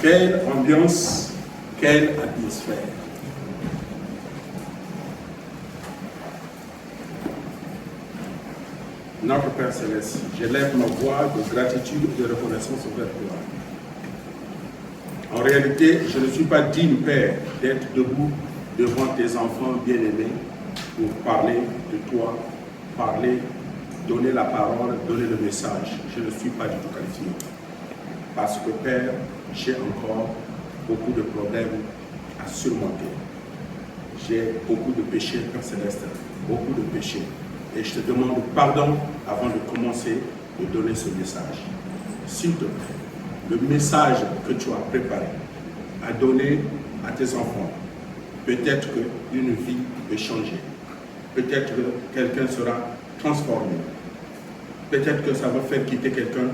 Quelle ambiance, quelle atmosphère. Notre Père Céleste, j'élève ma voix de gratitude et de reconnaissance envers toi. En réalité, je ne suis pas digne, Père, d'être debout devant tes enfants bien-aimés pour parler de toi, parler, donner la parole, donner le message. Je ne suis pas du tout qualifié. Parce que, Père, j'ai encore beaucoup de problèmes à surmonter. J'ai beaucoup de péchés, Père Céleste, beaucoup de péchés. Et je te demande pardon avant de commencer de donner ce message. S'il te plaît, le message que tu as préparé à donner à tes enfants, peut-être qu'une vie peut changer. Peut-être que quelqu'un sera transformé. Peut-être que ça va faire quitter quelqu'un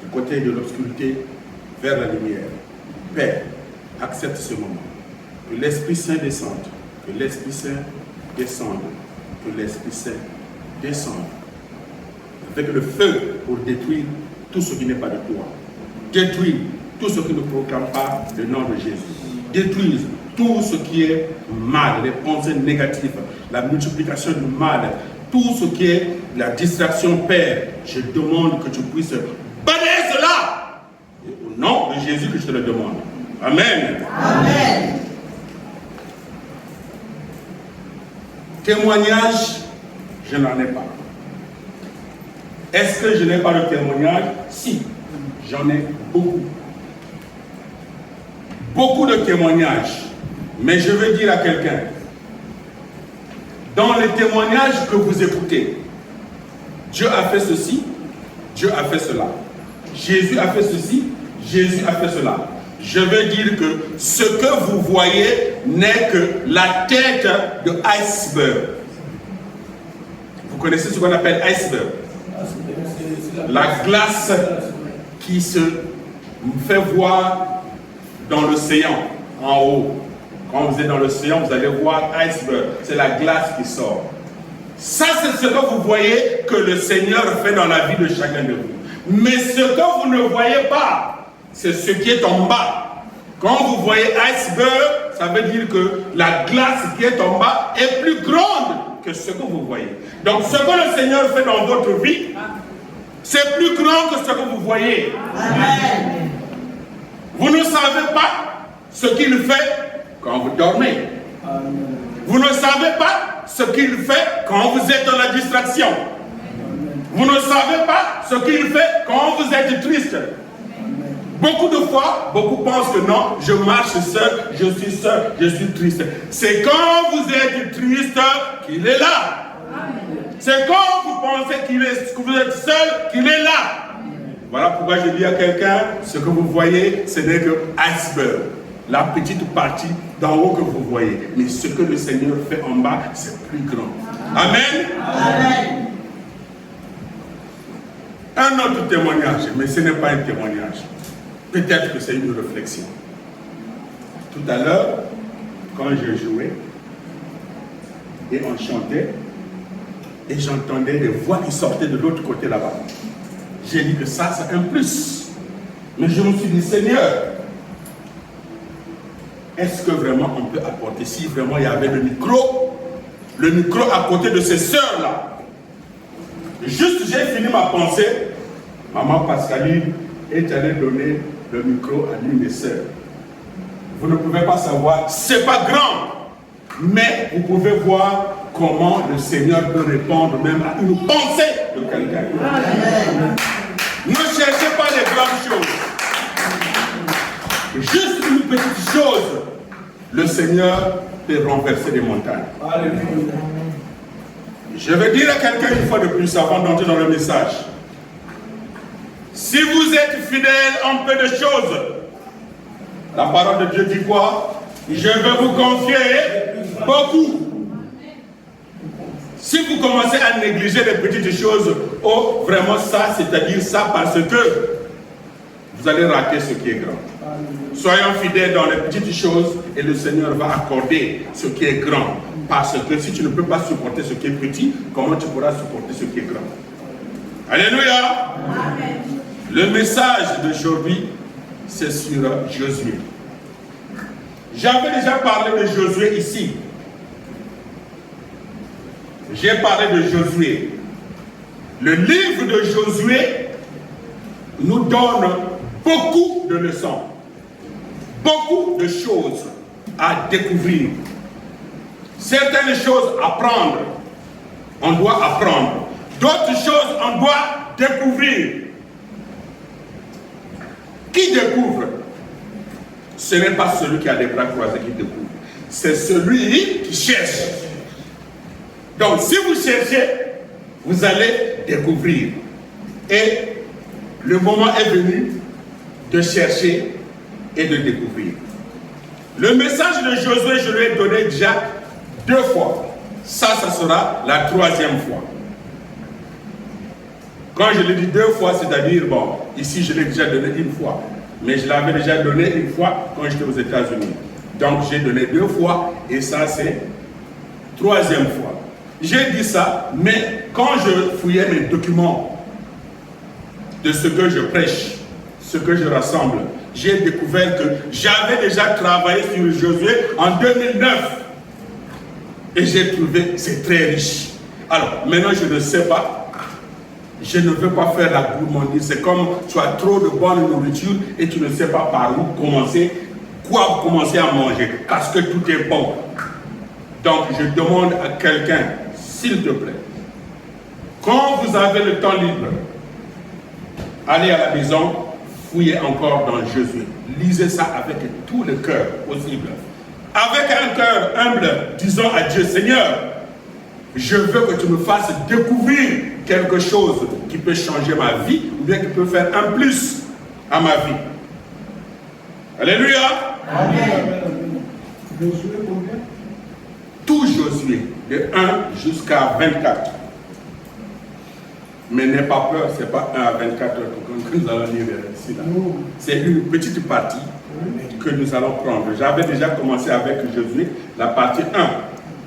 du côté de l'obscurité vers la lumière. Père, accepte ce moment. Que l'Esprit Saint descende. Que l'Esprit Saint descende. Que l'Esprit Saint descende. Avec le feu pour détruire tout ce qui n'est pas de toi. Détruire tout ce qui ne proclame pas le nom de Jésus. Détruire tout ce qui est mal, les pensées négatives, la multiplication du mal, tout ce qui est la distraction, Père. Je demande que tu puisses bannir cela. Et au nom de Jésus que je te le demande. Amen. Amen. Témoignage, je n'en ai pas. Est-ce que je n'ai pas de témoignage? Si, j'en ai beaucoup. Beaucoup de témoignages. Mais je veux dire à quelqu'un, dans les témoignages que vous écoutez, Dieu a fait ceci, Dieu a fait cela. Jésus a fait ceci, Jésus a fait cela. Je veux dire que ce que vous voyez n'est que la tête de iceberg. Vous connaissez ce qu'on appelle iceberg? La glace qui se fait voir dans l'océan, en haut. Quand vous êtes dans l'océan, vous allez voir iceberg. C'est la glace qui sort. Ça, c'est ce que vous voyez que le Seigneur fait dans la vie de chacun de vous. Mais ce que vous ne voyez pas, c'est ce qui est en bas. Quand vous voyez iceberg, ça veut dire que la glace qui est en bas est plus grande que ce que vous voyez. Donc ce que le Seigneur fait dans votre vie, c'est plus grand que ce que vous voyez. Amen. Vous ne savez pas ce qu'il fait quand vous dormez. Amen. Vous ne savez pas ce qu'il fait quand vous êtes dans la distraction. Vous ne savez pas ce qu'il fait quand vous êtes triste. Beaucoup de fois, beaucoup pensent que non, je marche seul, je suis triste. C'est quand vous êtes triste qu'il est là. C'est quand vous pensez que vous êtes seul qu'il est là. Voilà pourquoi je dis à quelqu'un, ce que vous voyez, ce n'est que iceberg. La petite partie d'en haut que vous voyez. Mais ce que le Seigneur fait en bas, c'est plus grand. Amen. Amen. Un autre témoignage, mais ce n'est pas un témoignage. Peut-être que c'est une réflexion. Tout à l'heure, quand je jouais, et on chantait, et j'entendais des voix qui sortaient de l'autre côté là-bas. J'ai dit que ça, c'est un plus. Mais je me suis dit, Seigneur, est-ce que vraiment on peut apporter, si vraiment il y avait le micro à côté de ces sœurs-là. Juste, j'ai fini ma pensée. Maman Pascaline est allée donner le micro à l'une des sœurs. Vous ne pouvez pas savoir, c'est pas grand, mais vous pouvez voir comment le Seigneur peut répondre même à une pensée de quelqu'un. Ne cherchez pas les grandes choses. Juste une petite chose, le Seigneur peut renverser des montagnes. Je vais dire à quelqu'un une fois de plus avant d'entrer dans le message. Si vous êtes fidèle en peu de choses, la parole de Dieu dit quoi? Je vais vous confier beaucoup. Si vous commencez à négliger les petites choses, oh, vraiment ça, c'est-à-dire ça parce que vous allez rater ce qui est grand. Soyons fidèles dans les petites choses et le Seigneur va accorder ce qui est grand. Parce que si tu ne peux pas supporter ce qui est petit, comment tu pourras supporter ce qui est grand? Alléluia. Amen. Le message d'aujourd'hui c'est sur Josué. J'avais déjà parlé de Josué ici. J'ai parlé de Josué. Le livre de Josué nous donne beaucoup de leçons, beaucoup de choses à découvrir. Certaines choses à apprendre, on doit apprendre. D'autres choses, on doit découvrir. Qui découvre? Ce n'est pas celui qui a les bras croisés qui découvre. C'est celui qui cherche. Donc, si vous cherchez, vous allez découvrir. Et le moment est venu de chercher et de découvrir. Le message de Josué, je lui ai donné déjà 2 fois. Ça sera la 3e fois. Quand je l'ai dit 2 fois, c'est-à-dire, bon, ici je l'ai déjà donné 1 fois. Mais je l'avais déjà donné 1 fois quand j'étais aux États-Unis. Donc j'ai donné 2 fois et ça c'est 3e fois. J'ai dit ça, mais quand je fouillais mes documents de ce que je prêche, ce que je rassemble, j'ai découvert que j'avais déjà travaillé sur Josué en 2009. Et j'ai trouvé que c'est très riche. Alors, maintenant je ne sais pas. Je ne veux pas faire la gourmandise. C'est comme tu as trop de bonne nourriture et tu ne sais pas par où commencer, quoi commencer à manger, parce que tout est bon. Donc je demande à quelqu'un, s'il te plaît, quand vous avez le temps libre, allez à la maison, fouillez encore dans Josué. Lisez ça avec tout le cœur possible. Avec un cœur humble, disons à Dieu, Seigneur, je veux que tu me fasses découvrir quelque chose qui peut changer ma vie ou bien qui peut faire un plus à ma vie. Alléluia. Amen. Josué combien? Tout Josué, de 1 jusqu'à 24. Mais n'aie pas peur, ce n'est pas 1 à 24 que nous allons lire ici. C'est une petite partie que nous allons prendre. J'avais déjà commencé avec Josué, la partie 1.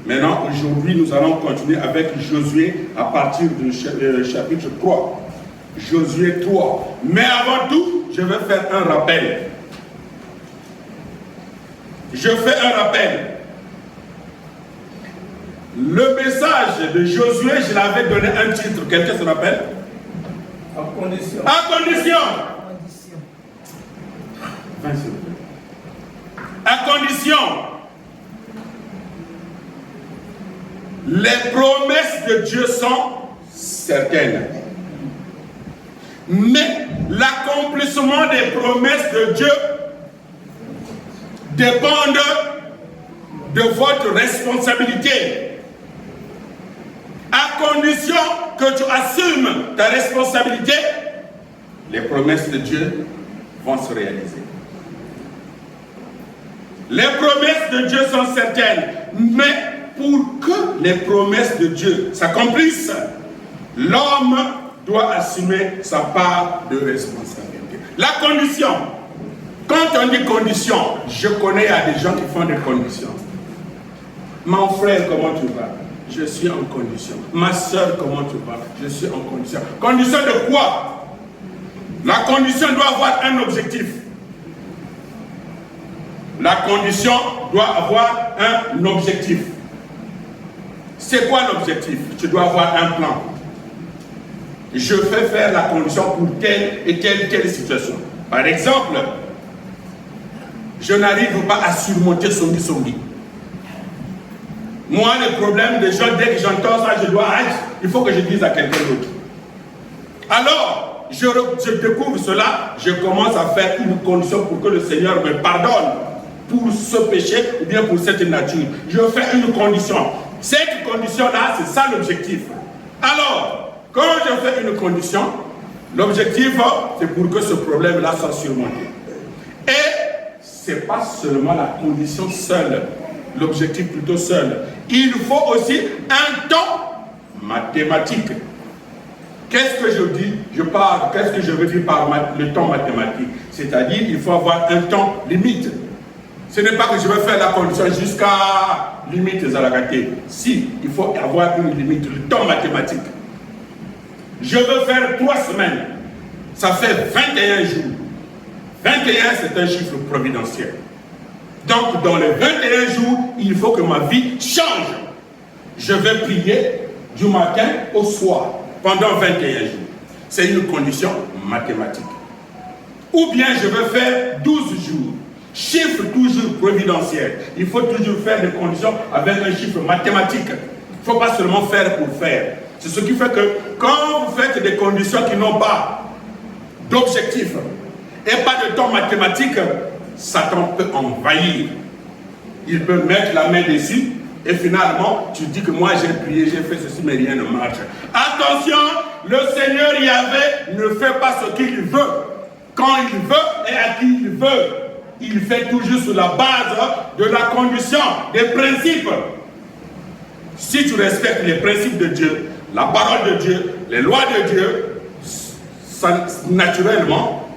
Maintenant, aujourd'hui, nous allons continuer avec Josué à partir du chapitre 3. Josué 3. Mais avant tout, je vais faire un rappel. Je fais un rappel. Le message de Josué, je l'avais donné un titre. Quelqu'un se rappelle? À condition. À condition. 20 secondes. À condition. Les promesses de Dieu sont certaines. Mais l'accomplissement des promesses de Dieu dépend de votre responsabilité. À condition que tu assumes ta responsabilité, les promesses de Dieu vont se réaliser. Les promesses de Dieu sont certaines, mais pour que les promesses de Dieu s'accomplissent, l'homme doit assumer sa part de responsabilité. La condition. Quand on dit condition, je connais à des gens qui font des conditions. Mon frère, comment tu vas? Je suis en condition. Ma soeur, comment tu vas? Je suis en condition. Condition de quoi? La condition doit avoir un objectif. La condition doit avoir un objectif. C'est quoi l'objectif? Tu dois avoir un plan. Je fais faire la condition pour telle et telle situation. Par exemple, je n'arrive pas à surmonter Songi. Moi, le problème des gens, dès que j'entends ça, je dois agir. Il faut que je dise à quelqu'un d'autre. Alors, je découvre cela, je commence à faire une condition pour que le Seigneur me pardonne pour ce péché ou bien pour cette nature. Je fais une condition. Cette condition-là, c'est ça l'objectif. Alors, quand je fais une condition, l'objectif, c'est pour que ce problème-là soit surmonté. Et ce n'est pas seulement la condition seule, l'objectif plutôt seul. Il faut aussi un temps mathématique. Qu'est-ce que je dis? Qu'est-ce que je veux dire par le temps mathématique? C'est-à-dire, il faut avoir un temps limite. Ce n'est pas que je vais faire la condition jusqu'à limite Zalagaté. Si, il faut avoir une limite, le temps mathématique. Je veux faire 3 semaines. Ça fait 21 jours. 21, c'est un chiffre providentiel. Donc, dans les 21 jours, il faut que ma vie change. Je vais prier du matin au soir pendant 21 jours. C'est une condition mathématique. Ou bien je vais faire 12 jours. Chiffre toujours providentiel. Il faut toujours faire des conditions avec un chiffre mathématique. Il ne faut pas seulement faire pour faire. C'est ce qui fait que quand vous faites des conditions qui n'ont pas d'objectif et pas de temps mathématique, Satan peut envahir. Il peut mettre la main dessus et finalement, tu dis que moi j'ai prié, j'ai fait ceci, mais rien ne marche. Attention, le Seigneur Yahvé ne fait pas ce qu'il veut, quand il veut et à qui il veut. Il fait toujours sur la base de la condition, des principes. Si tu respectes les principes de Dieu, la parole de Dieu, les lois de Dieu, ça, naturellement,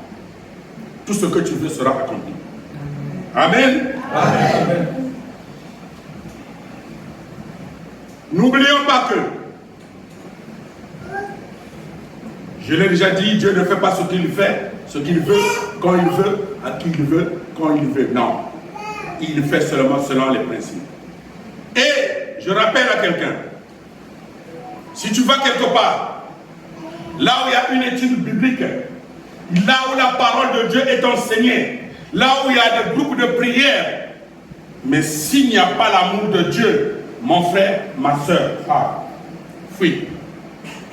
tout ce que tu veux sera accompli. Amen. Amen. N'oublions pas que, je l'ai déjà dit, Dieu ne fait pas ce qu'il fait, ce qu'il veut, quand il veut, à qui il veut, quand il veut. Non. Il fait seulement selon les principes. Et je rappelle à quelqu'un, si tu vas quelque part, là où il y a une étude biblique, là où la parole de Dieu est enseignée, là où il y a des groupes de prière, mais s'il n'y a pas l'amour de Dieu, mon frère, ma soeur, fuis.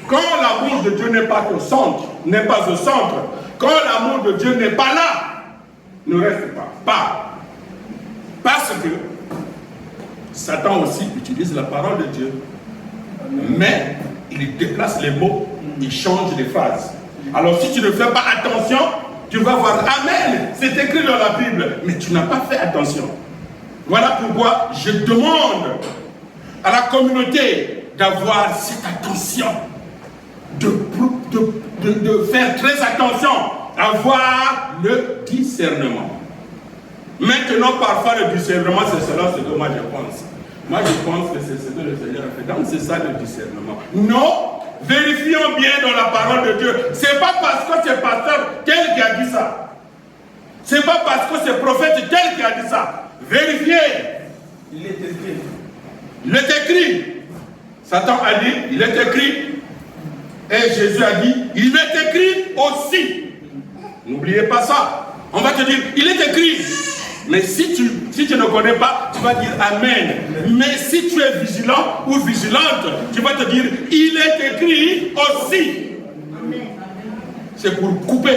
Quand l'amour de Dieu n'est pas au centre, quand l'amour de Dieu n'est pas là, ne reste pas. Parce que Satan aussi utilise la parole de Dieu. Mais il déplace les mots, il change les phrases. Alors si tu ne fais pas attention, tu vas voir, Amen, c'est écrit dans la Bible, mais tu n'as pas fait attention. Voilà pourquoi je demande à la communauté d'avoir cette attention, de faire très attention, avoir le discernement. Maintenant, parfois, le discernement, c'est cela ce que moi je pense. Moi, je pense que c'est ce que le Seigneur a fait. Donc, c'est ça le discernement. Non, vérifions bien dans la parole de Dieu. Ce n'est pas parce que c'est pasteur tel qui a dit ça. Ce n'est pas parce que c'est prophète tel qui a dit ça. Vérifiez. Il est écrit. Il est écrit. Satan a dit, il est écrit. Et Jésus a dit, il est écrit aussi. N'oubliez pas ça. On va te dire, il est écrit. Mais si tu ne connais pas, tu vas dire Amen. Mais si tu es vigilant ou vigilante, tu vas te dire, il est écrit aussi. C'est pour couper.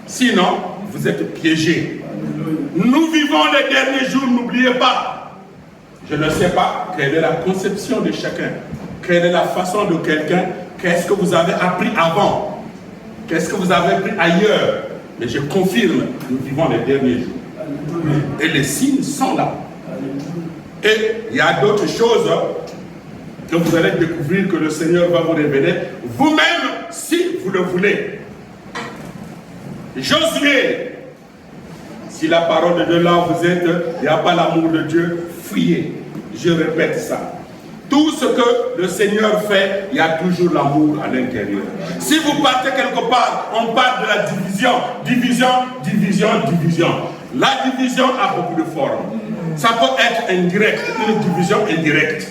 Sinon, vous êtes piégés. Nous vivons les derniers jours, n'oubliez pas. Je ne sais pas quelle est la conception de chacun. Quelle est la façon de quelqu'un. Qu'est-ce que vous avez appris avant? Qu'est-ce que vous avez appris ailleurs? Mais je confirme, nous vivons les derniers jours. Et les signes sont là. Et il y a d'autres choses que vous allez découvrir, que le Seigneur va vous révéler vous-même si vous le voulez. Josué, si la parole de Dieu là où vous êtes, il n'y a pas l'amour de Dieu, fuyez. Je répète ça. Tout ce que le Seigneur fait, il y a toujours l'amour à l'intérieur. Si vous partez quelque part, on parle de la division. La division a beaucoup de formes. Ça peut être indirect, une division indirecte.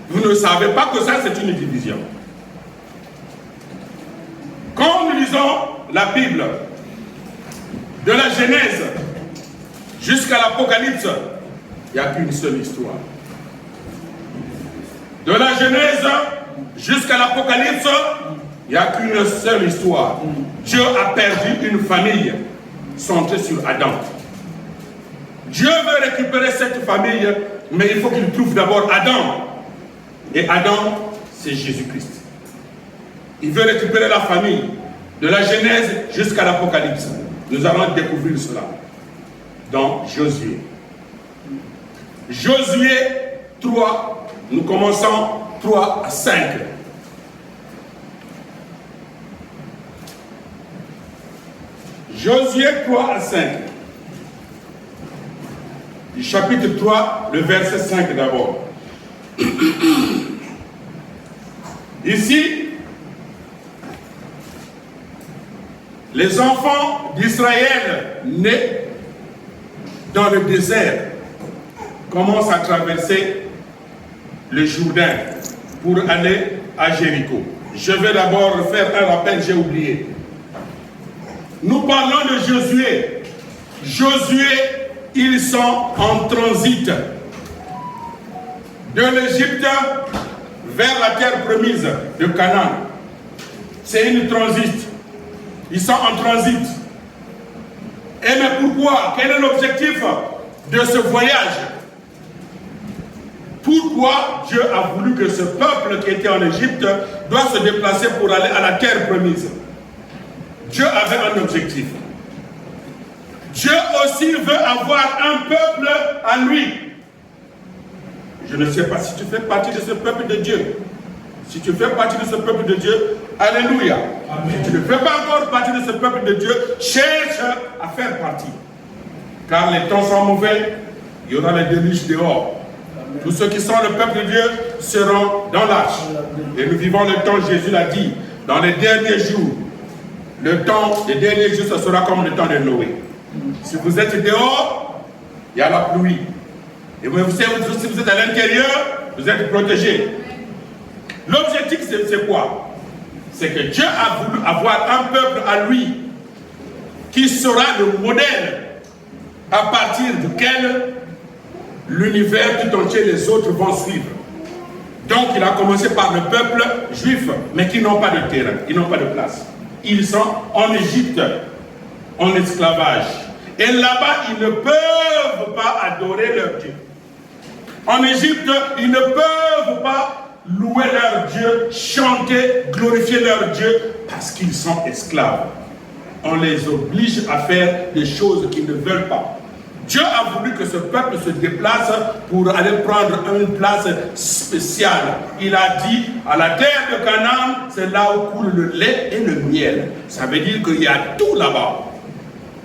Vous ne savez pas que ça, c'est une division. Quand nous lisons la Bible, de la Genèse jusqu'à l'Apocalypse, il n'y a qu'une seule histoire. De la Genèse jusqu'à l'Apocalypse, il n'y a qu'une seule histoire. Dieu a perdu une famille centrée sur Adam. Dieu veut récupérer cette famille, mais il faut qu'il trouve d'abord Adam. Et Adam, c'est Jésus-Christ. Il veut récupérer la famille, de la Genèse jusqu'à l'Apocalypse. Nous allons découvrir cela dans Josué. Josué 3, nous commençons 3 à 5. Josué 3 à 5. Du chapitre 3, le verset 5 d'abord. Ici, Les enfants d'Israël nés dans le désert commencent à traverser le Jourdain pour aller à Jéricho. Je vais d'abord faire un rappel, j'ai oublié. Nous parlons de Josué. Josué, ils sont en transit de l'Égypte vers la terre promise de Canaan. C'est une transit. Ils sont en transit. Et mais pourquoi? Quel est l'objectif de ce voyage? Pourquoi Dieu a voulu que ce peuple qui était en Égypte doit se déplacer pour aller à la terre promise? Dieu avait un objectif. Dieu aussi veut avoir un peuple à lui. Je ne sais pas si tu fais partie de ce peuple de Dieu. Si tu fais partie de ce peuple de Dieu, alléluia. Amen. Si tu ne fais pas encore partie de ce peuple de Dieu, cherche à faire partie. Car les temps sont mauvais, il y aura les déluges dehors. Amen. Tous ceux qui sont le peuple de Dieu seront dans l'arche. Et nous vivons le temps, Jésus l'a dit, dans les derniers jours. Le temps des derniers jours, ce sera comme le temps de Noé. Si vous êtes dehors, il y a la pluie. Et vous savez, si vous êtes à l'intérieur, vous êtes protégés. L'objectif, c'est quoi? C'est que Dieu a voulu avoir un peuple à lui qui sera le modèle à partir duquel l'univers tout entier, les autres vont suivre. Donc il a commencé par le peuple juif, mais qui n'ont pas de terrain, qui n'ont pas de place. Ils sont en Égypte, en esclavage. Et là-bas, ils ne peuvent pas adorer leur Dieu. En Égypte, ils ne peuvent pas louer leur Dieu, chanter, glorifier leur Dieu, parce qu'ils sont esclaves. On les oblige à faire des choses qu'ils ne veulent pas. Dieu a voulu que ce peuple se déplace pour aller prendre une place spéciale. Il a dit, à la terre de Canaan, c'est là où coule le lait et le miel. Ça veut dire qu'il y a tout là-bas.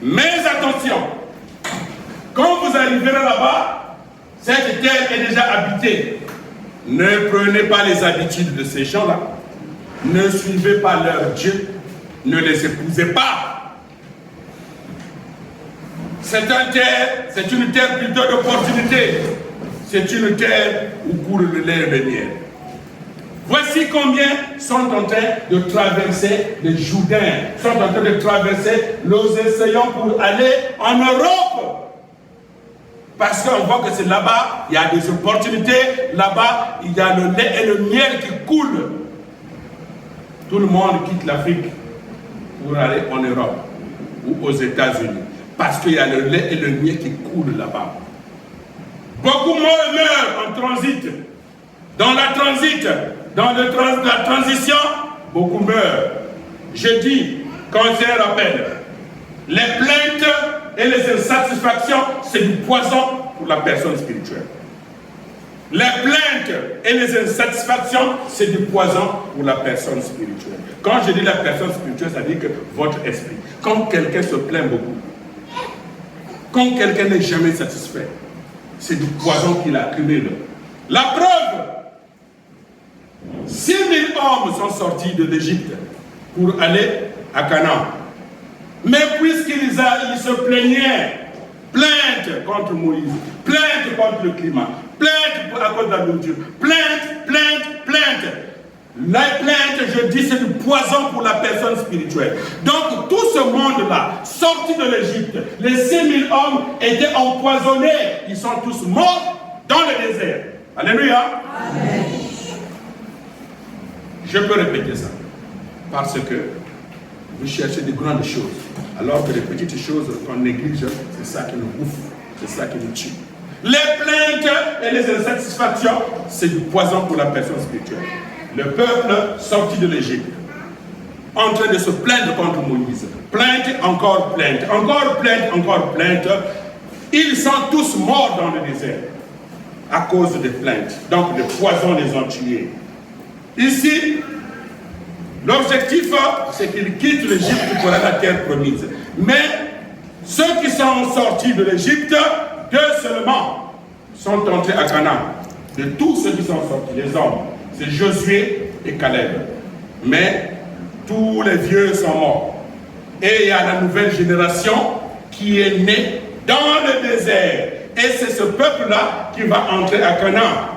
Mais attention, quand vous arriverez là-bas, cette terre est déjà habitée. Ne prenez pas les habitudes de ces gens-là. Ne suivez pas leur Dieu. Ne les épousez pas. C'est une terre plutôt d'opportunité. C'est une terre où coule le lait et le miel. Voici combien sont en train de traverser le Jourdain, sont en train de traverser l'océan pour aller en Europe. Parce qu'on voit que c'est là-bas, il y a des opportunités, là-bas, il y a le lait et le miel qui coulent. Tout le monde quitte l'Afrique pour aller en Europe ou aux États-Unis. Parce qu'il y a le lait et le miel qui coulent là-bas. Beaucoup meurent en transit. Dans la transition, beaucoup meurent. Je dis, quand j'ai un rappel, les plaintes et les insatisfactions, c'est du poison pour la personne spirituelle. Les plaintes et les insatisfactions, c'est du poison pour la personne spirituelle. Quand je dis la personne spirituelle, ça veut dire que votre esprit. Quand quelqu'un se plaint beaucoup, quand quelqu'un n'est jamais satisfait, c'est du poison qu'il accumule. La preuve, 6 000 hommes sont sortis de l'Égypte pour aller à Canaan. Mais puisqu'ils se plaignaient, plainte contre Moïse, plainte contre le climat, plainte à cause de la nourriture, plainte. La plainte, je dis, c'est du poison pour la personne spirituelle. Donc, tout ce monde-là, sorti de l'Égypte, les 6 000 hommes étaient empoisonnés. Ils sont tous morts dans le désert. Alléluia. Amen. Je peux répéter ça. Parce que vous cherchez de grandes choses. Alors que les petites choses qu'on néglige, c'est ça qui nous bouffe. C'est ça qui nous tue. Les plaintes et les insatisfactions, c'est du poison pour la personne spirituelle. Le peuple sorti de l'Égypte, en train de se plaindre contre Moïse. Plainte, encore plainte, encore plainte, encore plainte. Ils sont tous morts dans le désert à cause des plaintes. Donc le poison les ont tués. Ici, l'objectif, c'est qu'ils quittent l'Égypte pour aller à la terre promise. Mais ceux qui sont sortis de l'Égypte, 2 seulement sont entrés à Canaan. De tous ceux qui sont sortis, les hommes, c'est Josué et Caleb. Mais tous les vieux sont morts. Et il y a la nouvelle génération qui est née dans le désert. Et c'est ce peuple-là qui va entrer à Canaan.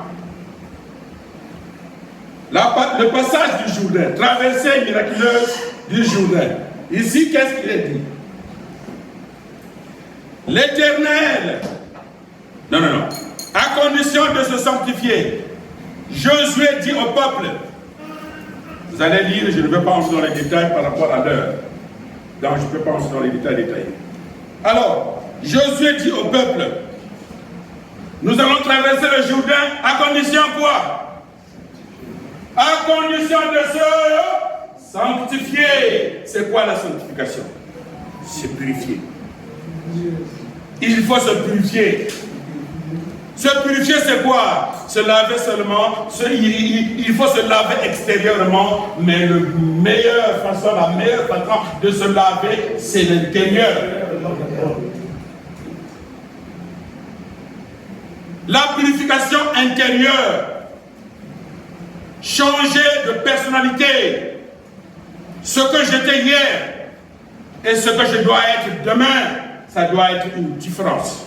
Le passage du Jourdain, traversée miraculeuse du Jourdain. Ici, qu'est-ce qu'il est dit? L'Éternel, non, à condition de se sanctifier, Josué dit au peuple, vous allez lire, je ne vais pas entrer dans les détails par rapport à l'heure. Donc, je ne peux pas entrer dans les détails détaillés. Alors, Josué dit au peuple, nous allons traverser le Jourdain à condition quoi? À condition de se sanctifier. C'est quoi la sanctification? Se purifier. Il faut se purifier. Se purifier, c'est quoi? Se laver seulement. Il faut se laver extérieurement, mais la meilleure façon de se laver, c'est l'intérieur. La purification intérieure. Changer de personnalité. Ce que j'étais hier et ce que je dois être demain, ça doit être une différence.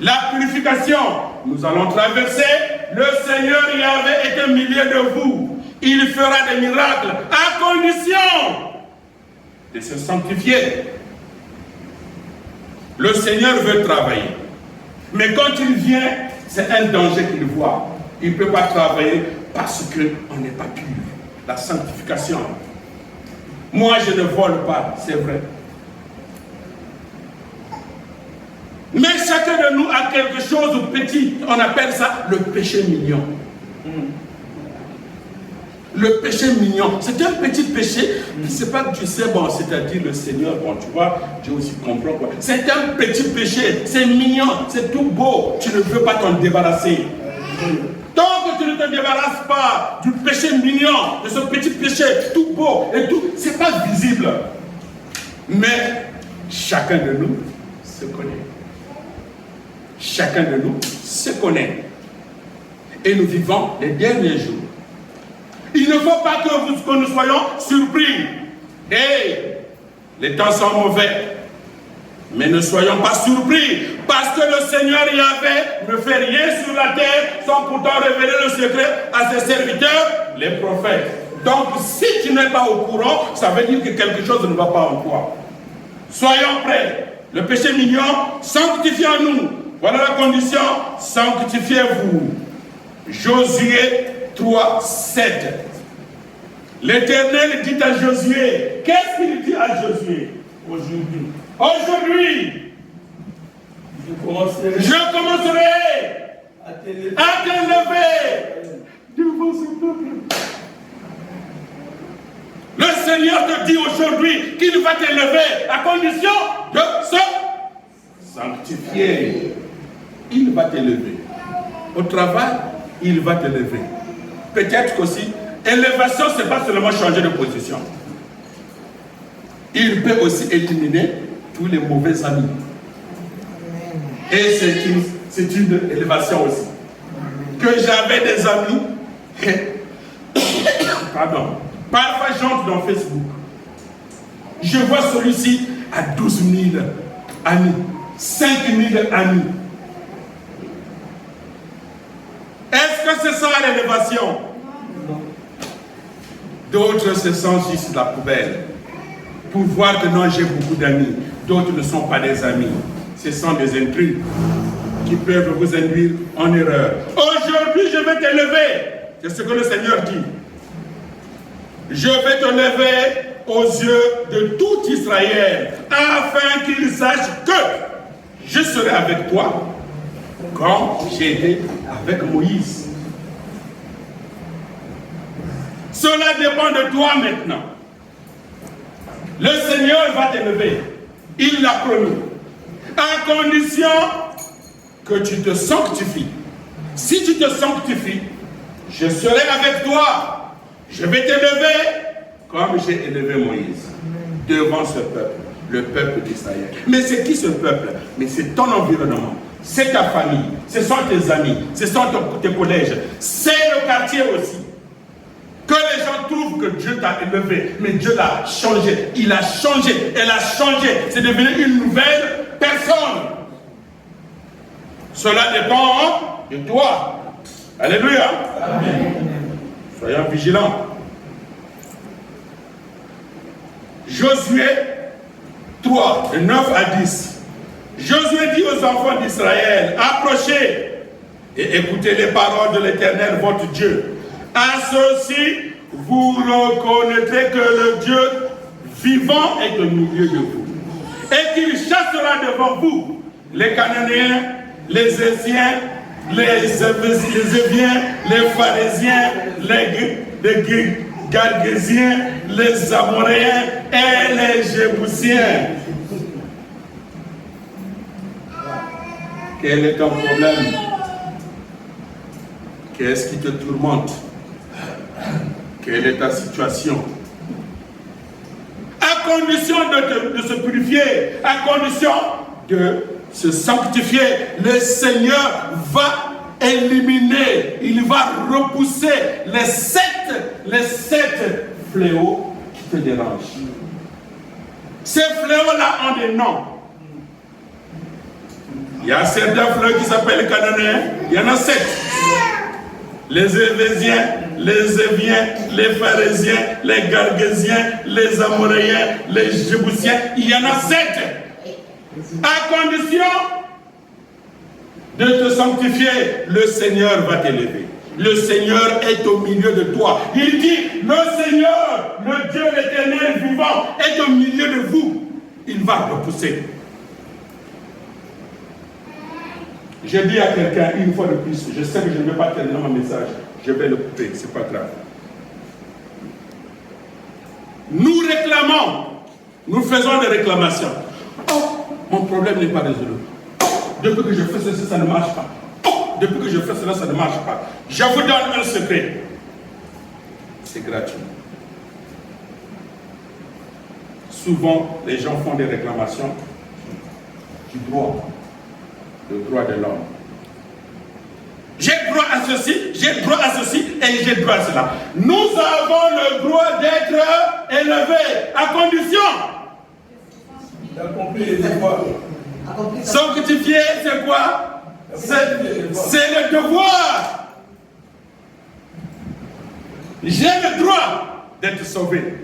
La purification, nous allons traverser. Le Seigneur y avait été au milieu de vous. Il fera des miracles à condition de se sanctifier. Le Seigneur veut travailler. Mais quand il vient, c'est un danger qu'il voit. Il ne peut pas travailler parce qu'on n'est pas pur. La sanctification. Moi, je ne vole pas, c'est vrai. Mais chacun de nous a quelque chose de petit. On appelle ça le péché mignon. Le péché mignon. C'est un petit péché. C'est pas que tu sais, bon, c'est-à-dire le Seigneur, bon, tu vois, Dieu aussi comprend quoi. C'est un petit péché. C'est mignon, c'est tout beau. Tu ne veux pas t'en débarrasser. Tant que tu ne te débarrasses pas du péché mignon, de ce petit péché tout beau et tout, c'est pas visible. Mais chacun de nous se connaît. Chacun de nous se connaît. Et nous vivons les derniers jours. Il ne faut pas que nous soyons surpris. Hey, les temps sont mauvais. Mais ne soyons pas surpris. Parce que le Seigneur Yahvé ne fait rien sur la terre sans pourtant révéler le secret à ses serviteurs, les prophètes. Donc, si tu n'es pas au courant, ça veut dire que quelque chose ne va pas en toi. Soyons prêts. Le péché mignon, sanctifions-nous. Voilà la condition, sanctifiez-vous. Josué 3, 7. L'Éternel dit à Josué, qu'est-ce qu'il dit à Josué aujourd'hui? Aujourd'hui, je commencerai à t'élever devant ce peuple. Le Seigneur te dit aujourd'hui qu'il va t'élever à condition de se sanctifier. Il va t'élever. Au travail, il va t'élever. Peut-être qu'aussi, élévation, ce n'est pas seulement changer de position. Il peut aussi éliminer tous les mauvais amis. Et c'est une élévation aussi. Que j'avais des amis, pardon, parfois j'entre dans Facebook. Je vois celui-ci à 12 000 amis, 5 000 amis. Est-ce que c'est ça l'élévation? D'autres se sentent juste la poubelle. Pour voir que non, j'ai beaucoup d'amis. D'autres ne sont pas des amis. Ce sont des intrus qui peuvent vous induire en erreur. Aujourd'hui, je vais t'élever. C'est ce que le Seigneur dit. Je vais te lever aux yeux de tout Israël, afin qu'ils sachent que je serai avec toi comme j'ai été avec Moïse. Cela dépend de toi maintenant. Le Seigneur va t'élever. Il l'a promis. À condition que tu te sanctifies. Si tu te sanctifies, je serai avec toi. Je vais t'élever comme j'ai élevé Moïse devant ce peuple, le peuple d'Israël. Mais c'est qui ce peuple? Mais c'est ton environnement. C'est ta famille. Ce sont tes amis. Ce sont tes collèges. C'est le quartier aussi. Que les gens trouvent que Dieu t'a élevé, mais Dieu l'a changé. Il a changé, elle a changé. C'est devenu une nouvelle personne. Cela dépend de toi. Alléluia. Amen. Soyons vigilants. Josué 3, de 9 à 10. Josué dit aux enfants d'Israël, approchez et écoutez les paroles de l'Éternel, votre Dieu. À ceci, vous reconnaîtrez que le Dieu vivant est au milieu de vous. Et qu'il chassera devant vous les Cananéens, les Hésiens, les Éviens, les Pharésiens, les Gargésiens, les Amoréens et les Jébusiens. Quel est ton problème? Qu'est-ce qui te tourmente? Quelle est ta situation? À condition de se purifier, à condition de se sanctifier, le Seigneur va éliminer, il va repousser les sept fléaux qui te dérangent. Ces fléaux-là ont des noms. Il y a certains fléaux qui s'appellent Cananéens, il y en a 7. Les Évésiens, les Éviens, les Pharésiens, les Gargésiens, les Amoréens, les Jébusiens, il y en a 7. À condition de te sanctifier, le Seigneur va t'élever. Le Seigneur est au milieu de toi. Il dit, le Seigneur, le Dieu l'Éternel vivant, est au milieu de vous. Il va repousser. Je dis à quelqu'un une fois de plus, je sais que je ne vais pas terminer mon message, je vais le couper, c'est pas grave. Nous réclamons, nous faisons des réclamations. Oh, mon problème n'est pas résolu. Oh, depuis que je fais ceci, ça ne marche pas. Oh, depuis que je fais cela, ça ne marche pas. Je vous donne un secret. C'est gratuit. Souvent, les gens font des réclamations du droit. Le droit de l'homme. J'ai droit à ceci, j'ai droit à ceci et j'ai droit à cela. Nous avons le droit d'être élevés à condition d'accomplir les devoirs. Sanctifier, c'est quoi? C'est le devoir. J'ai le droit d'être sauvé.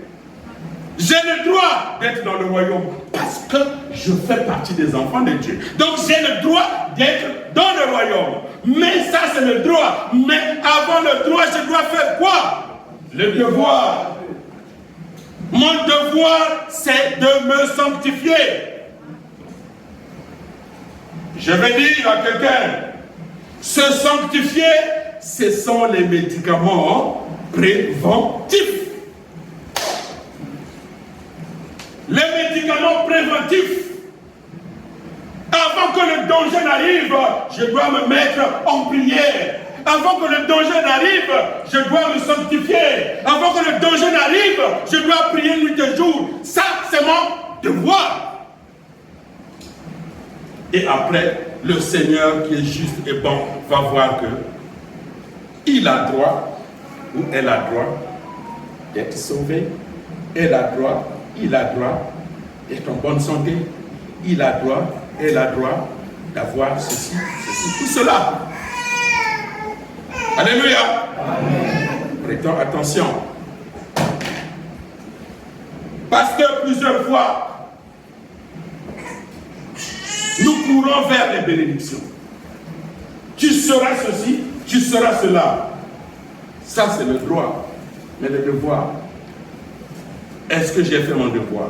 J'ai le droit d'être dans le royaume parce que je fais partie des enfants de Dieu. Donc j'ai le droit d'être dans le royaume. Mais ça c'est le droit. Mais avant le droit, je dois faire quoi? Le devoir. Mon devoir, c'est de me sanctifier. Je vais dire à quelqu'un, se sanctifier, ce sont les médicaments préventifs. Les médicaments préventifs. Avant que le danger n'arrive, je dois me mettre en prière. Avant que le danger n'arrive, je dois me sanctifier. Avant que le danger n'arrive, je dois prier nuit et jour. Ça, c'est mon devoir. Et après, le Seigneur qui est juste et bon va voir que il a droit ou elle a droit d'être sauvé. Elle a droit. Il a droit d'être en bonne santé. Il a droit, elle a droit d'avoir ceci, tout cela. Alléluia. Prêtons attention. Parce que plusieurs fois, nous courons vers les bénédictions. Tu seras ceci, tu seras cela. Ça, c'est le droit. Mais le devoir, est-ce que j'ai fait mon devoir?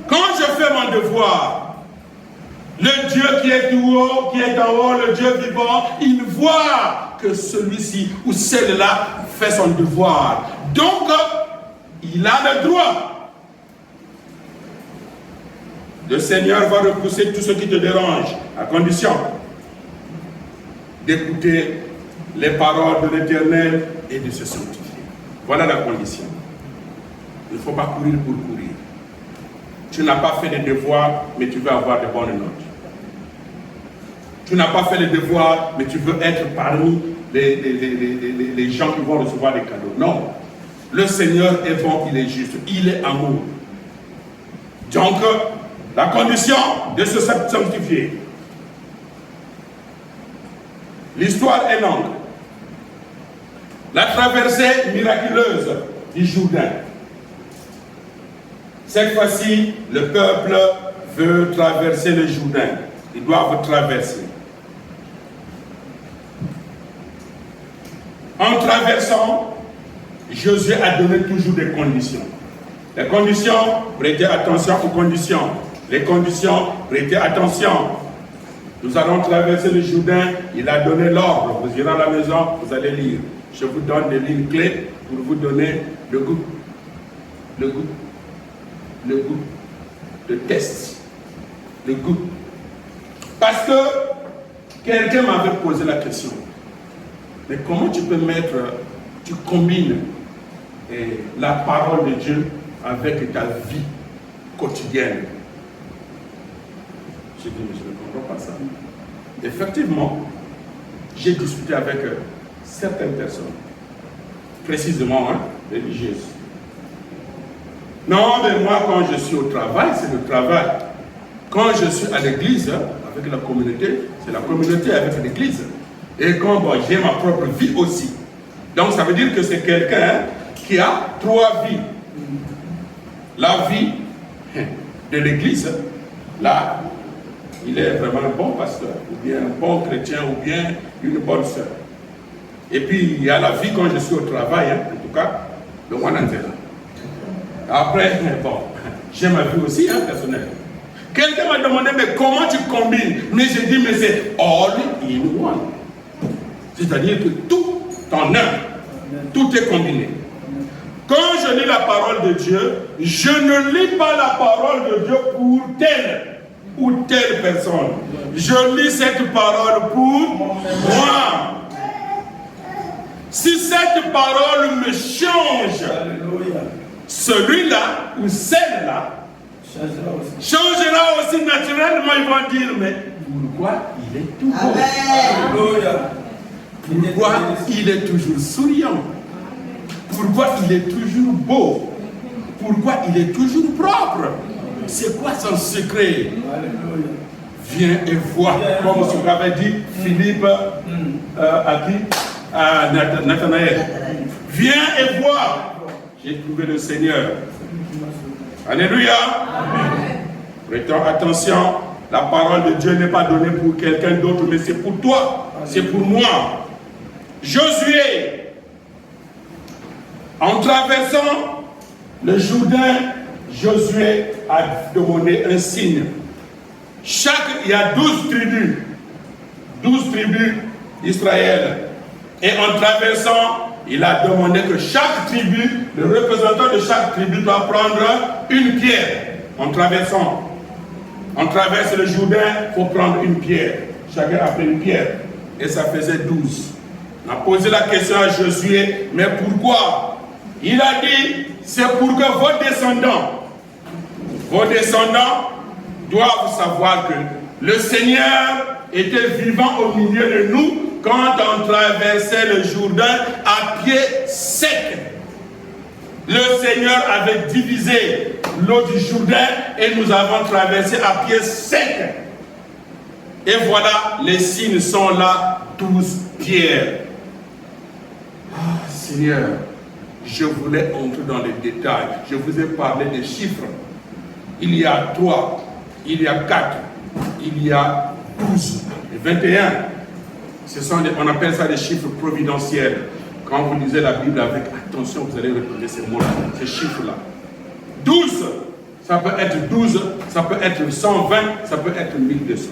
Quand je fais mon devoir, le Dieu qui est tout haut, qui est en haut, le Dieu vivant, il voit que celui-ci ou celle-là fait son devoir. Donc, il a le droit. Le Seigneur va repousser tout ce qui te dérange, à condition d'écouter les paroles de l'Éternel et de se sanctifier. Voilà la condition. Il ne faut pas courir pour courir. Tu n'as pas fait les devoirs, mais tu veux avoir de bonnes notes. Tu n'as pas fait les devoirs, mais tu veux être parmi les gens qui vont recevoir des cadeaux. Non. Le Seigneur est bon, il est juste, il est amour. Donc, la condition de se sanctifier. L'histoire est longue. La traversée miraculeuse du Jourdain. Cette fois-ci, le peuple veut traverser le Jourdain. Ils doivent traverser. En traversant, Josué a donné toujours des conditions. Les conditions, prêtez attention aux conditions. Les conditions, prêtez attention. Nous allons traverser le Jourdain, il a donné l'ordre. Vous irez à la maison, vous allez lire. Je vous donne des lignes clés pour vous donner le goût, le test, le goût. Parce que quelqu'un m'avait posé la question. Mais comment tu peux tu combines la parole de Dieu avec ta vie quotidienne? J'ai dit, mais je ne comprends pas ça. Effectivement, j'ai discuté avec certaines personnes, précisément religieuses. Non, mais moi, quand je suis au travail, c'est le travail. Quand je suis à l'église, avec la communauté, c'est la communauté avec l'église. Et quand j'ai ma propre vie aussi. Donc, ça veut dire que c'est quelqu'un qui a 3 vies. La vie de l'église, là, il est vraiment un bon pasteur, ou bien un bon chrétien, ou bien une bonne sœur. Et puis, il y a la vie quand je suis au travail, en tout cas, le Wanantela. Après, bon, j'ai ma vie aussi, personnelle. Quelqu'un m'a demandé, mais comment tu combines? Mais j'ai dit, mais c'est all in one. C'est-à-dire que tout en un, tout est combiné. Quand je lis la parole de Dieu, je ne lis pas la parole de Dieu pour telle ou telle personne. Je lis cette parole pour moi. Si cette parole me change, celui-là ou celle-là changera aussi naturellement. Ils vont dire, mais pourquoi il est tout beau? Pourquoi il est toujours souriant? Pourquoi il est toujours beau? Pourquoi il est toujours propre? C'est quoi son secret? Viens et vois, comme ce qu'avait dit Philippe à qui? À Nathanaël. Viens et vois. J'ai trouvé le Seigneur. Alléluia. Prêtons attention, la parole de Dieu n'est pas donnée pour quelqu'un d'autre, mais c'est pour toi, c'est pour moi. Josué, en traversant le Jourdain, Josué a demandé un signe. Il y a 12 tribus d'Israël. Et en traversant, il a demandé que chaque tribu, le représentant de chaque tribu doit prendre une pierre. En traversant, on traverse le Jourdain, il faut prendre une pierre. Chacun a pris une pierre. Et ça faisait 12. On a posé la question à Josué, mais pourquoi? Il a dit, c'est pour que vos descendants doivent savoir que le Seigneur était vivant au milieu de nous quand on traversait le Jourdain à pied sec. Le Seigneur avait divisé l'eau du Jourdain et nous avons traversé à pied sec. Et voilà, les signes sont là, 12 pierres. Ah, Seigneur, je voulais entrer dans les détails. Je vous ai parlé des chiffres. Il y a 3, il y a 4, il y a 12 et 21. On appelle ça des chiffres providentiels. Quand vous lisez la Bible avec attention, vous allez retrouver ces mots-là, ces chiffres-là. 12, ça peut être 12, ça peut être 120, ça peut être 1200.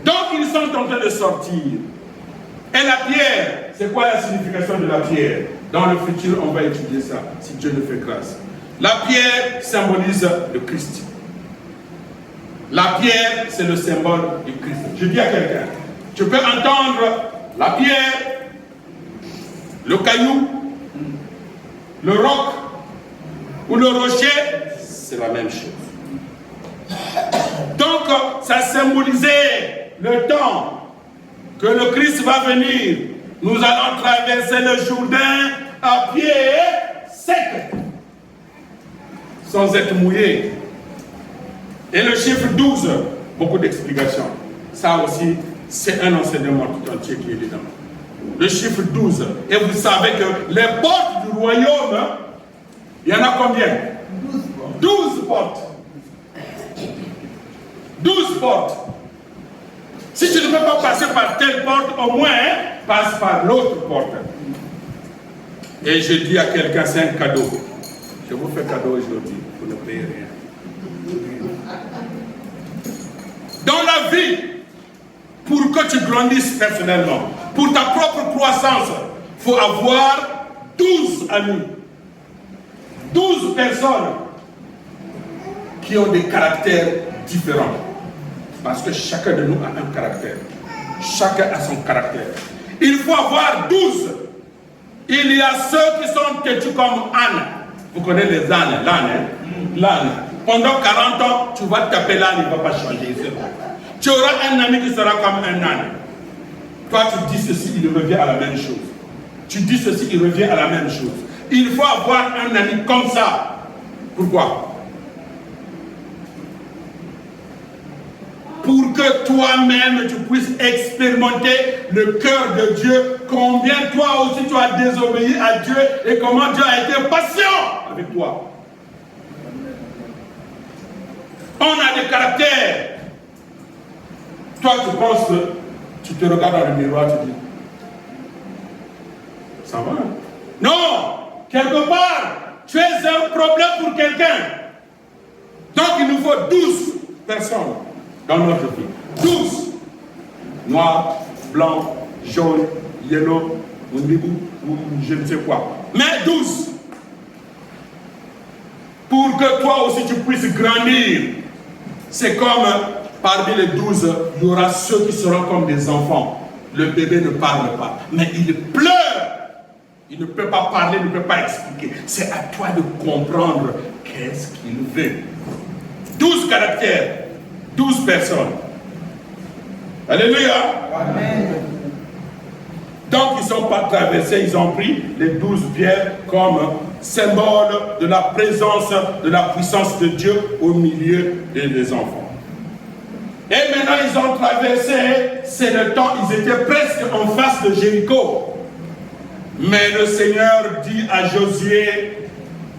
Donc ils sont en train de sortir. Et la pierre, c'est quoi la signification de la pierre? Dans le futur, on va étudier ça, si Dieu nous fait grâce. La pierre symbolise le Christ. La pierre, c'est le symbole du Christ. Je dis à quelqu'un, tu peux entendre la pierre, le caillou, le roc ou le rocher, c'est la même chose. Donc, ça symbolisait le temps que le Christ va venir, nous allons traverser le Jourdain à pied sec, sans être mouillés. Et le chiffre 12, beaucoup d'explications. Ça aussi, c'est un enseignement tout entier qui est dedans. Le chiffre 12. Et vous savez que les portes du royaume, il y en a combien? 12 portes. 12 portes. Si tu ne peux pas passer par telle porte, au moins, passe par l'autre porte. Et je dis à quelqu'un, c'est un cadeau. Je vous fais cadeau aujourd'hui, vous ne payez rien. Dans la vie, pour que tu grandisses personnellement, pour ta propre croissance, il faut avoir 12 amis, 12 personnes qui ont des caractères différents. Parce que chacun de nous a un caractère. Chacun a son caractère. Il faut avoir 12. Il y a ceux qui sont têtus comme Anne. Vous connaissez les ânes, l'âne, hein? L'âne. Pendant 40 ans, tu vas taper l'âne, il ne va pas changer. Tu auras un ami qui sera comme un âne. Toi, tu dis ceci, il revient à la même chose. Tu dis ceci, il revient à la même chose. Il faut avoir un ami comme ça. Pourquoi? Pour que toi-même tu puisses expérimenter le cœur de Dieu, combien toi aussi tu as désobéi à Dieu et comment Dieu a été patient avec toi. On a des caractères. Toi tu penses que tu te regardes dans le miroir, tu dis ça va? Non! Quelque part, tu es un problème pour quelqu'un. Donc il nous faut 12 personnes dans notre vie. 12. Noir, blanc, jaune, yellow, ou je ne sais quoi. Mais 12. Pour que toi aussi tu puisses grandir. C'est comme parmi les 12, il y aura ceux qui seront comme des enfants. Le bébé ne parle pas, mais il pleure. Il ne peut pas parler, il ne peut pas expliquer. C'est à toi de comprendre qu'est-ce qu'il veut. 12 caractères. 12 personnes. Alléluia. Amen. Donc ils ne sont pas traversés, ils ont pris les 12 pierres comme symbole de la présence, de la puissance de Dieu au milieu des enfants. Et maintenant ils ont traversé, c'est le temps, ils étaient presque en face de Jéricho. Mais le Seigneur dit à Josué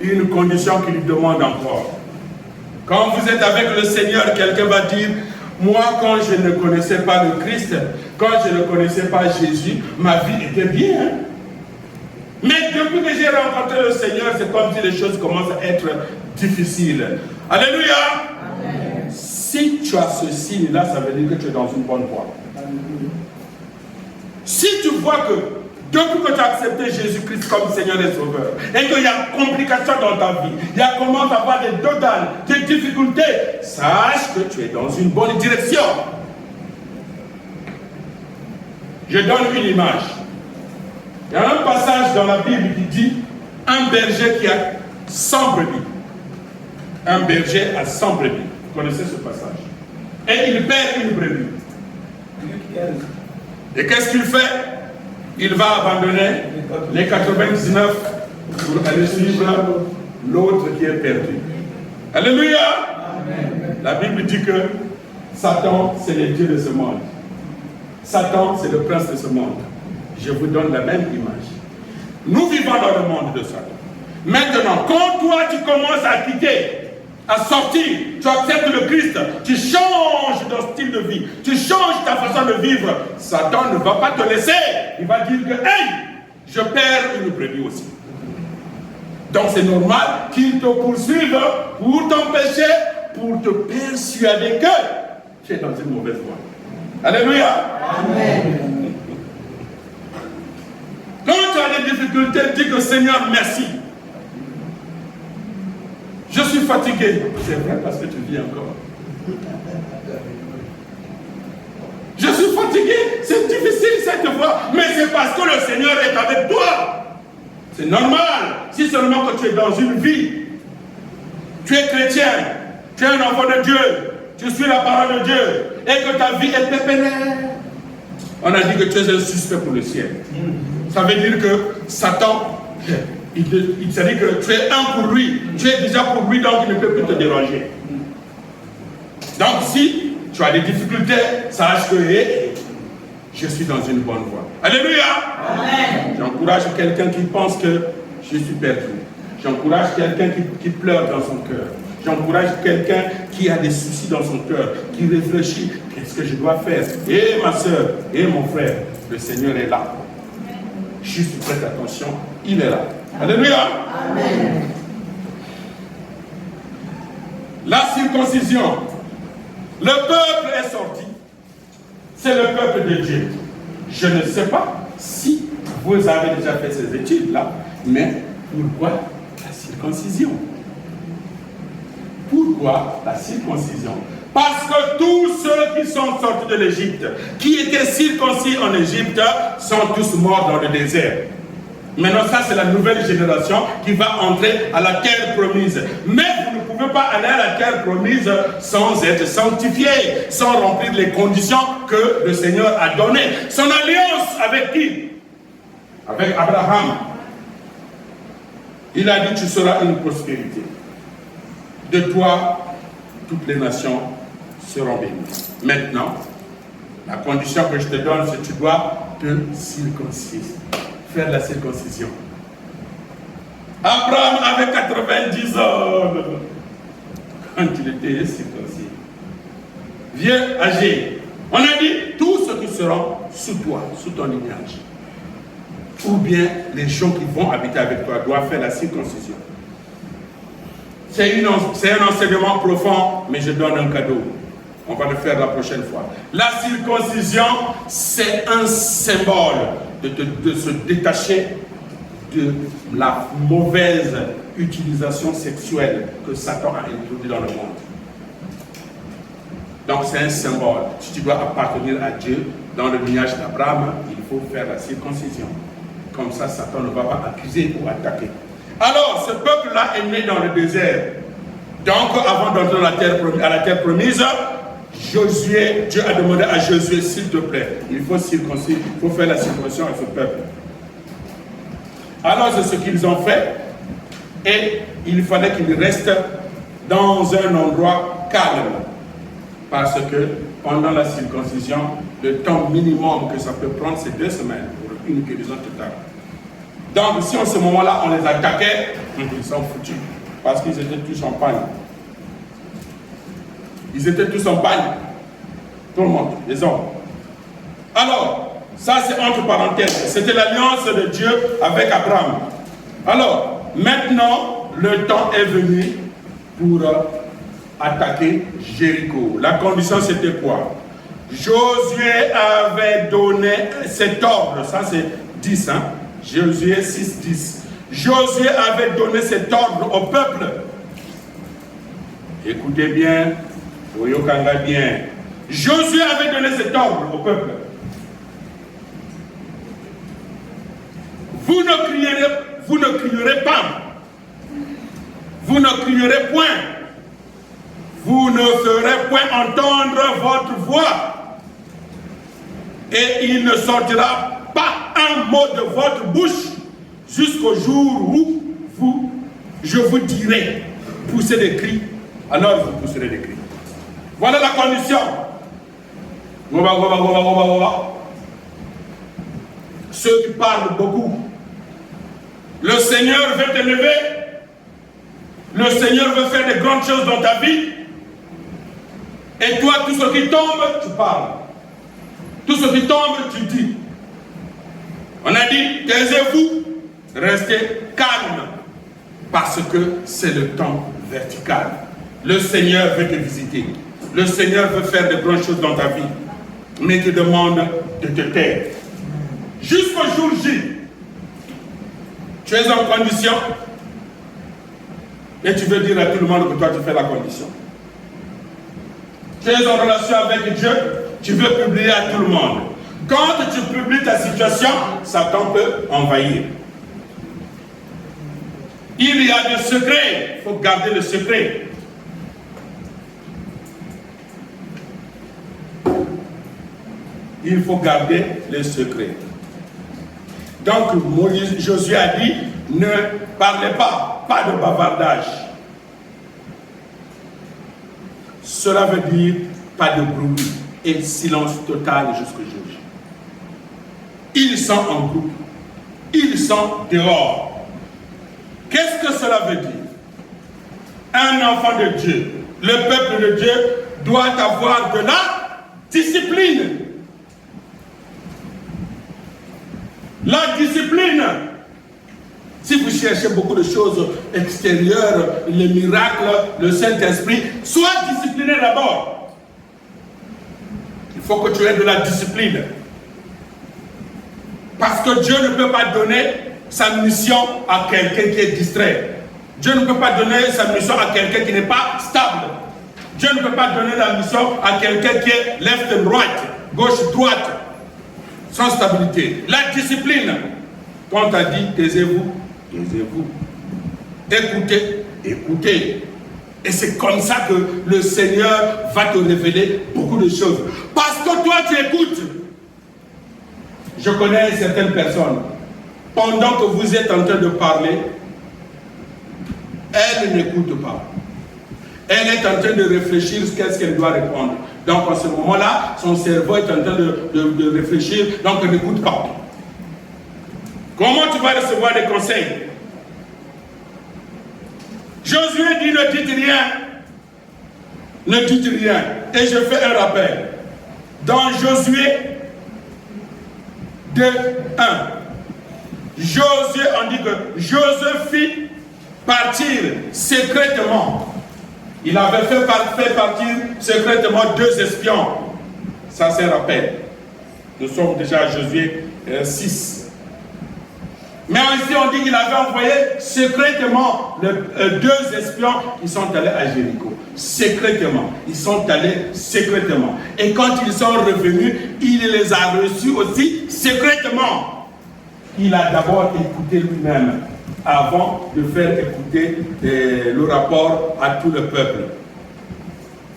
une condition qu'il lui demande encore. Quand vous êtes avec le Seigneur, quelqu'un va dire, moi quand je ne connaissais pas le Christ, quand je ne connaissais pas Jésus, ma vie était bien. Hein? Mais depuis que j'ai rencontré le Seigneur, c'est comme si les choses commencent à être difficiles. Alléluia. Amen. Si tu as ce signe-là, ça veut dire que tu es dans une bonne voie. Si tu vois que depuis que tu as accepté Jésus-Christ comme Seigneur et Sauveur, et qu'il y a complications dans ta vie, il y a comment avoir des dodanes, des difficultés, sache que tu es dans une bonne direction. Je donne une image. Il y a un passage dans la Bible qui dit un berger qui a 100 brebis. Un berger a 100 brebis. Vous connaissez ce passage. Et il perd une brebis. Et qu'est-ce qu'il fait? Il va abandonner les 99 pour aller suivre l'autre qui est perdu. Alléluia. Amen. La Bible dit que Satan, c'est le dieu de ce monde. Satan, c'est le prince de ce monde. Je vous donne la même image. Nous vivons dans le monde de Satan. Maintenant, quand toi tu commences à quitter, à sortir, tu acceptes le Christ, tu changes ton style de vie, tu changes ta façon de vivre, Satan ne va pas te laisser. Il va dire que, hey, je perds une brebis aussi. Donc c'est normal qu'il te poursuive pour t'empêcher, pour te persuader que tu es dans une mauvaise voie. Alléluia. Amen. Quand tu as des difficultés, dis que Seigneur, merci. Je suis fatigué. C'est vrai parce que tu vis encore. Je suis fatigué. C'est difficile cette fois. Mais c'est parce que le Seigneur est avec toi. C'est normal. Si seulement que tu es dans une vie. Tu es chrétien. Tu es un enfant de Dieu. Tu suis la parole de Dieu. Et que ta vie est pépénaire. On a dit que tu es un suspect pour le ciel. Ça veut dire que Satan, il dit que tu es un pour lui. Tu es déjà pour lui, donc il ne peut plus te déranger. Donc si tu as des difficultés, sache que je suis dans une bonne voie. Alléluia. Amen. J'encourage quelqu'un qui pense que je suis perdu. J'encourage quelqu'un qui pleure dans son cœur. J'encourage quelqu'un qui a des soucis dans son cœur, qui réfléchit, qu'est-ce que je dois faire? Et ma soeur, et mon frère, le Seigneur est là. Juste prête attention, il est là. Alléluia. Amen. La circoncision. Le peuple est sorti. C'est le peuple de Dieu. Je ne sais pas si vous avez déjà fait ces études-là, mais pourquoi la circoncision? Pourquoi la circoncision? Parce que tous ceux qui sont sortis de l'Égypte, qui étaient circoncis en Égypte, sont tous morts dans le désert. Maintenant, ça, c'est la nouvelle génération qui va entrer à la terre promise. Mais vous ne pouvez pas aller à la terre promise sans être sanctifié, sans remplir les conditions que le Seigneur a données. Son alliance avec qui? Avec Abraham. Il a dit, tu seras une prospérité. De toi, toutes les nations seront bénies. Maintenant, la condition que je te donne, c'est que tu dois te circonciser. Faire la circoncision. Abraham avait 90 ans quand il était circoncis. Vieux, âgé. On a dit, tous ceux qui seront sous toi, sous ton lignage, ou bien les gens qui vont habiter avec toi, doivent faire la circoncision. C'est un enseignement profond, mais je donne un cadeau. On va le faire la prochaine fois. La circoncision, c'est un symbole de se détacher de la mauvaise utilisation sexuelle que Satan a introduite dans le monde. Donc c'est un symbole. Si tu dois appartenir à Dieu dans le lignage d'Abraham, il faut faire la circoncision. Comme ça, Satan ne va pas accuser ou attaquer. Alors, ce peuple-là est né dans le désert. Donc, avant d'entrer à la terre promise, Josué, Dieu a demandé à Josué, s'il te plaît, il faut circoncire, il faut faire la circoncision à ce peuple. Alors, c'est ce qu'ils ont fait. Et il fallait qu'ils restent dans un endroit calme. Parce que pendant la circoncision, le temps minimum que ça peut prendre, c'est 2 semaines pour une guérison totale. Donc, si en ce moment-là, on les attaquait, ils sont foutus. Parce qu'ils étaient tous en panne. Ils étaient tous en panne. Tout le monde, les hommes. Alors, ça c'est entre parenthèses. C'était l'alliance de Dieu avec Abraham. Alors, maintenant, le temps est venu pour attaquer Jéricho. La condition c'était quoi? Josué avait donné cet ordre. Ça c'est 10, hein? Josué 6, 10. Josué avait donné cet ordre au peuple. Écoutez bien, Oyokanga bien. Josué avait donné cet ordre au peuple. Vous ne crierez pas. Vous ne crierez point. Vous ne ferez point entendre votre voix. Et il ne sortira pas un mot de votre bouche jusqu'au jour où je vous dirai, poussez des cris, alors vous pousserez des cris. Voilà la condition. Ceux qui parlent beaucoup. Le Seigneur veut te lever. Le Seigneur veut faire de grandes choses dans ta vie. Et toi, tout ce qui tombe, tu parles. Tout ce qui tombe, tu dis. On a dit, taisez-vous, restez calme. Parce que c'est le temps vertical. Le Seigneur veut te visiter. Le Seigneur veut faire de grandes choses dans ta vie. Mais il te demande de te taire. Jusqu'au jour J, tu es en condition et tu veux dire à tout le monde que toi tu fais la condition. Tu es en relation avec Dieu, tu veux publier à tout le monde. Quand tu publies ta situation, Satan peut envahir. Il y a des secrets, il faut garder le secret. il faut garder le secret. Donc Josué a dit, ne parlez pas de bavardage. Cela veut dire pas de bruit et silence total jusqu'au jour. Ils sont en groupe, ils sont dehors. Qu'est-ce que cela veut dire? Un enfant de Dieu, le peuple de Dieu doit avoir de la discipline. La discipline. Si vous cherchez beaucoup de choses extérieures, les miracles, le Saint-Esprit, sois discipliné d'abord. Il faut que tu aies de la discipline. Parce que Dieu ne peut pas donner sa mission à quelqu'un qui est distrait. Dieu ne peut pas donner sa mission à quelqu'un qui n'est pas stable. Dieu ne peut pas donner la mission à quelqu'un qui est left and right, gauche-droite, sans stabilité. La discipline. Quand on a dit taisez-vous, taisez-vous. Écoutez, écoutez. Et c'est comme ça que le Seigneur va te révéler beaucoup de choses. Parce que toi tu écoutes. Je connais certaines personnes. Pendant que vous êtes en train de parler, elle n'écoute pas. Elle est en train de réfléchir qu'est-ce qu'elle doit répondre. Donc en ce moment-là, son cerveau est en train de réfléchir, donc elle n'écoute pas. Comment tu vas recevoir des conseils? Josué dit ne dites rien. Ne dites rien. Et je fais un rappel. Dans Josué 2, 1, Josué, on dit que Josué fit partir secrètement. Il avait fait partir secrètement 2 espions. Ça c'est un rappel. Nous sommes déjà à Josué 6. Mais ici on dit qu'il avait envoyé secrètement 2 espions qui sont allés à Jéricho. Secrètement. Ils sont allés secrètement. Et quand ils sont revenus, il les a reçus aussi secrètement. Il a d'abord écouté lui-même avant de faire écouter le rapport à tout le peuple.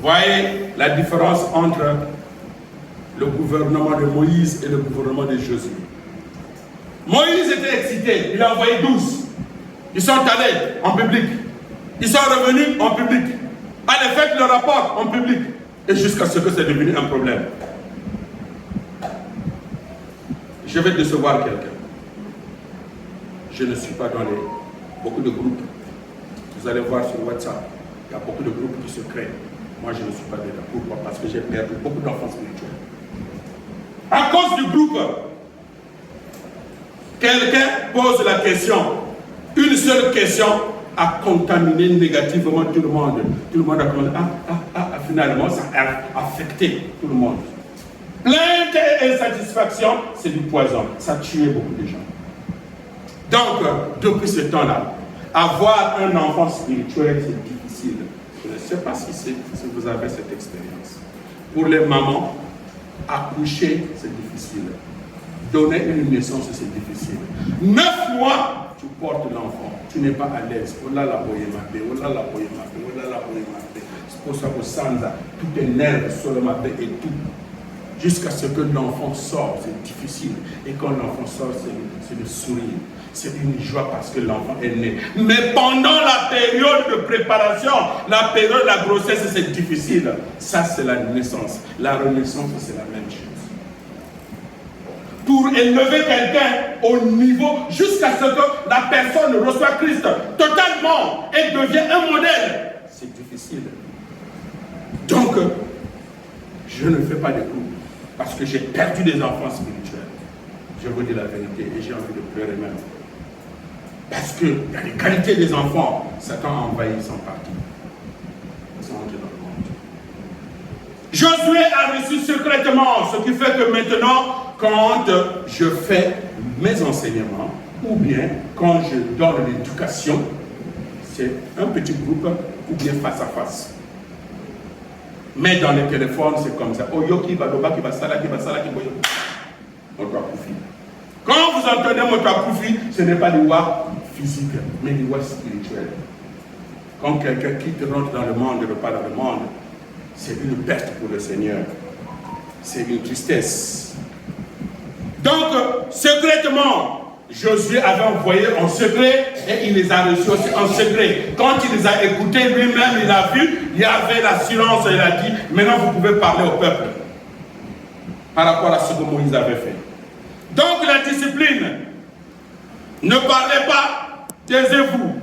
Voyez la différence entre le gouvernement de Moïse et le gouvernement de Josué. Moïse était excité, il a envoyé 12. Ils sont allés en public. Ils sont revenus en public. Allez, faites le rapport en public. Et jusqu'à ce que c'est devenu un problème. Je vais décevoir quelqu'un. Je ne suis pas dans beaucoup de groupes. Vous allez voir sur WhatsApp, il y a beaucoup de groupes qui se créent. Moi, je ne suis pas dedans. Pourquoi? Parce que j'ai perdu beaucoup d'enfants spirituels. À cause du groupe, quelqu'un pose la question. Une seule question a contaminé négativement tout le monde. Tout le monde a commencé, finalement, ça a affecté tout le monde. Plainte et insatisfaction, c'est du poison. Ça a tué beaucoup de gens. Donc, depuis ce temps-là, avoir un enfant spirituel, c'est difficile. Je ne sais pas si vous avez cette expérience. Pour les mamans, accoucher, c'est difficile. Donner une naissance, c'est difficile. 9 mois, tu portes l'enfant. Tu n'es pas à l'aise. Oh là là, oh là là, c'est pour ça que Sanza, tout est nerf sur le matin et tout. Jusqu'à ce que l'enfant sort, c'est difficile. Et quand l'enfant sort, c'est le sourire. C'est une joie parce que l'enfant est né. Mais pendant la période de préparation, la période de la grossesse, c'est difficile. Ça, c'est la naissance. La renaissance, c'est la même chose. Pour élever quelqu'un au niveau, jusqu'à ce que la personne reçoit Christ totalement et devient un modèle, c'est difficile. Donc, je ne fais pas de coups. Parce que j'ai perdu des enfants spirituels. Je vous dis la vérité et j'ai envie de pleurer même. Parce qu'il y a les qualités des enfants. Satan a envahi, ils sont partis. Ils sont entrés dans le monde. Josué a reçu secrètement, ce qui fait que maintenant, quand je fais mes enseignements, ou bien quand je donne l'éducation, c'est un petit groupe ou bien face à face. Mais dans les téléphones, c'est comme ça. Quand vous entendez Motakoufi, ce n'est pas des voix physiques, mais des voix spirituelles. Quand quelqu'un qui rentre dans le monde et repart dans le monde, c'est une perte pour le Seigneur. C'est une tristesse. Donc, secrètement, Josué avait envoyé en secret et il les a reçus aussi en secret. Quand il les a écoutés lui-même, il a vu, il y avait l'assurance, il a dit, maintenant vous pouvez parler au peuple. Par rapport à ce que Moïse avait fait. Donc la discipline, ne parlez pas, taisez-vous.